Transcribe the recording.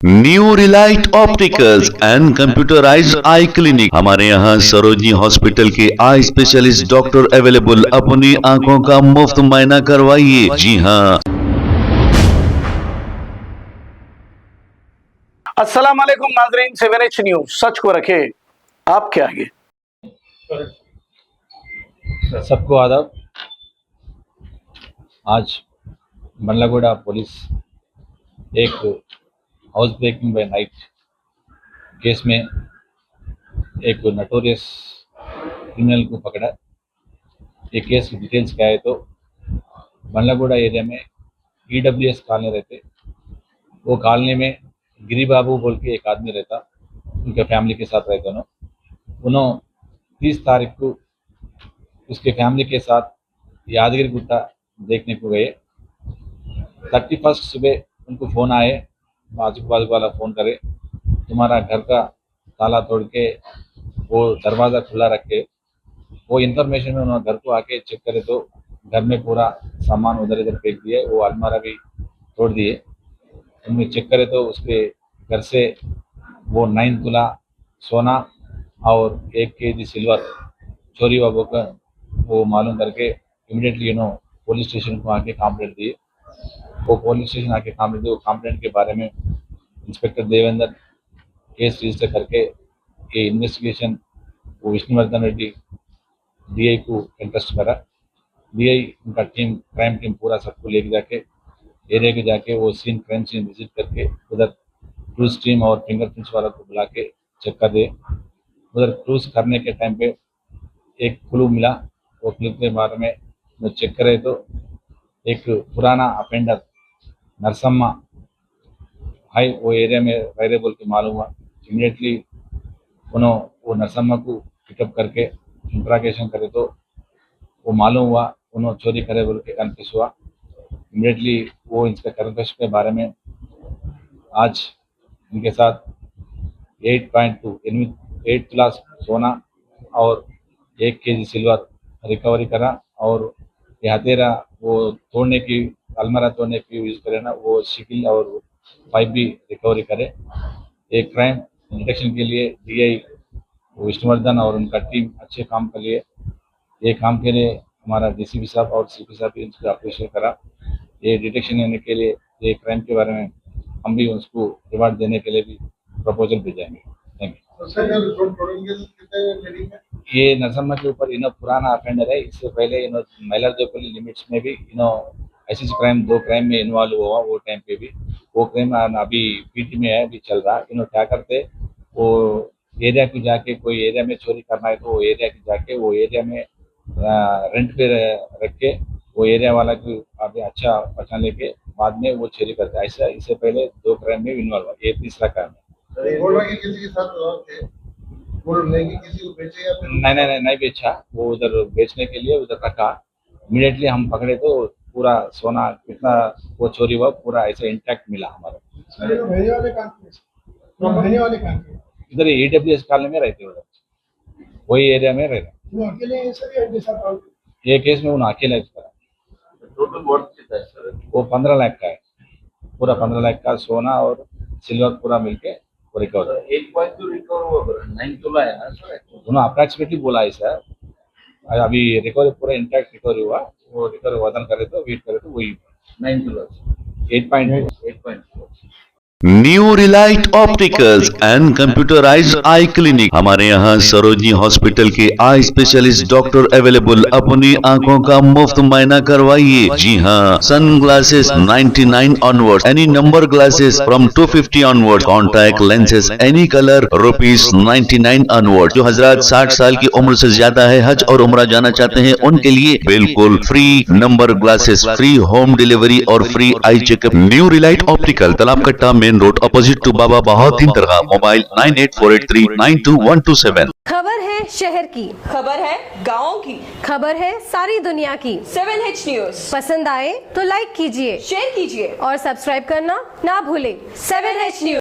New Relight opticals and computerised I clinic. हमारे यहाँ Sarojini hospital के आई स्पेशलिस्ट डॉक्टर अवेलेबल। अपनी आंखों का मुफ्त मुआयना करवाइए। जी हाँ। अस्सलाम वालेकुम नाज़रीन, 7H न्यूज सच को रखे आपके आगे। सबको आदाब। आज बंडलागुड़ा पुलिस एक house breaking by night case में एक नटोरियस क्रिमिनल को पकड़ा। ये केस की डिटेल्स क्या है तो बंडलागुड़ा एरिया में EWS कॉलोनी रहते। वो कॉलोनी में गिरी बाबू बोल के एक आदमी रहता, उनके फैमिली के साथ रहते। उन्होंने 30 तारीख को उसके फैमिली के साथ यादगिरी गुट्टा देखने को गए। 31 सुबह उनको फ़ोन आए, बाजू वाला फ़ोन करे, तुम्हारा घर का ताला तोड़ के वो दरवाज़ा खुला रखे। वो इन्फॉर्मेशन में उन्होंने घर को आके चेक करे तो घर में पूरा सामान उधर इधर फेंक दिए, वो अलमारा भी तोड़ दिए। उनमें चेक करे तो उसके घर से वो 9 तोला सोना और 1 kg सिल्वर चोरी बाबू का वो मालूम करके इमीडिएटली पुलिस स्टेशन को आके कंप्लेंट दिए। वो पुलिस स्टेशन आके कंप्लेंट दिए। वो कंप्लेंट के बारे में इंस्पेक्टर देवेंद्र केस रजिस्टर करके ये इन्वेस्टिगेशन वो विष्णुवर्धन रेड्डी DI को इंटरेस्ट करा। DI उनका टीम, क्राइम टीम पूरा सबको लेके जाके एरिया के जाके वो सीन, क्राइम सीन विजिट करके उधर क्रूज टीम और फिंगरप्रिंट्स वाला को बुला के चेक कर दे। उधर क्रूज करने के टाइम पे एक क्लू मिला। वो क्लू के बारे में चेक करे तो एक पुराना अपेंडर नरसम्मा हाई वो एरिया में रह बोल के मालूम हुआ। इमीडिएटली उन्होंने वो नरसम्मा को पिकअप करके इंट्रागेशन करे तो वो मालूम हुआ उन्होंने चोरी करे बोल के कन्फ्यूज हुआ। इमीडिएटली वो इसके कन्फ्यूज के बारे में आज इनके साथ 8 तोला सोना और 1 kg सिल्वर रिकवरी करा। और ये हथेरा वो तोड़ने की, अलमारा तोड़ने की यूज़ करे ना, वो शिकिल और पाइप भी रिकवरी करे। एक क्राइम डिटेक्शन के लिए DI विष्णुवर्धन और उनका टीम अच्छे काम कर लिए। ये काम के लिए हमारा DCP साहब और CP साहब भी इसको अप्रिशिएट करा। ये डिटेक्शन लेने के लिए, ये क्राइम के बारे में हम भी उसको रिवार्ड देने के लिए भी प्रपोजल भेजेंगे। Thank you. ये नरसम्मा के ऊपर पुराना अफेंडर है। इससे पहले मैलरजोपल्ली लिमिट्स में भी ऐसी क्राइम 2 क्राइम में इन्वॉल्व हुआ। वो टाइम पे भी वो क्राइम अभी PT में है, अभी चल रहा। क्या करते, वो एरिया को जाके कोई एरिया में चोरी करना है तो वो एरिया को जाके वो एरिया में रेंट पे रख के वो एरिया वाला को अभी अच्छा पहचान लेके बाद में वो चोरी करते हैं। ऐसा इससे पहले 2 क्राइम में इन्वॉल्व हुआ। ये तीसरा क्राइम है। नहीं बेचा। वो उधर बेचने के लिए उधर रखा। इमीडिएटली हम पकड़े तो पूरा सोना कितना वो चोरी हुआ पूरा ऐसे इंटैक्ट मिला हमारा। इधर EWS कॉलोनी में रहते, उधर वही एरिया में रह रहे। ये केस में उन्हें अकेले करा। टोटल वर्थ कितना है सर? वो 15 लाख का है। पूरा 15 लाख का सोना और सिल्वर पूरा मिलके वो रिकवर। 8.2 रिकवर हुआ, 9 तोला है ना सर? उन्होंने अप्रॉक्सीमेटली बोला है सर। अभी रिकवरी पूरा इंटैक्ट रिकवरी हुआ। वो रिकवरी वजन करे तो वेट करे तो वही 9 तोला, 8.2। New Relight opticals and computerised I clinic. हमारे यहाँ सरोजनी हॉस्पिटल के आई स्पेशलिस्ट डॉक्टर अवेलेबल। अपनी आंखों का मुफ्त मुआयना करवाइए। जी हाँ। Sunglasses 99 onward, any number glasses from 250 onward, contact lenses any colour ₹99 onward. जो हजरात 60 साल की उम्र से ज्यादा है, हज और उम्रा जाना चाहते हैं, उनके लिए बिल्कुल free number glasses, free home delivery और free eye checkup. New Relight Optical, Talab Katta, main road, opposite to Baba Bahauddin दरगाह। मोबाइल 9848392127। खबर है शहर की, खबर है गाँव की, खबर है सारी दुनिया की। 7H न्यूज पसंद आए तो लाइक कीजिए, शेयर कीजिए और सब्सक्राइब करना ना भूलें। 7H news.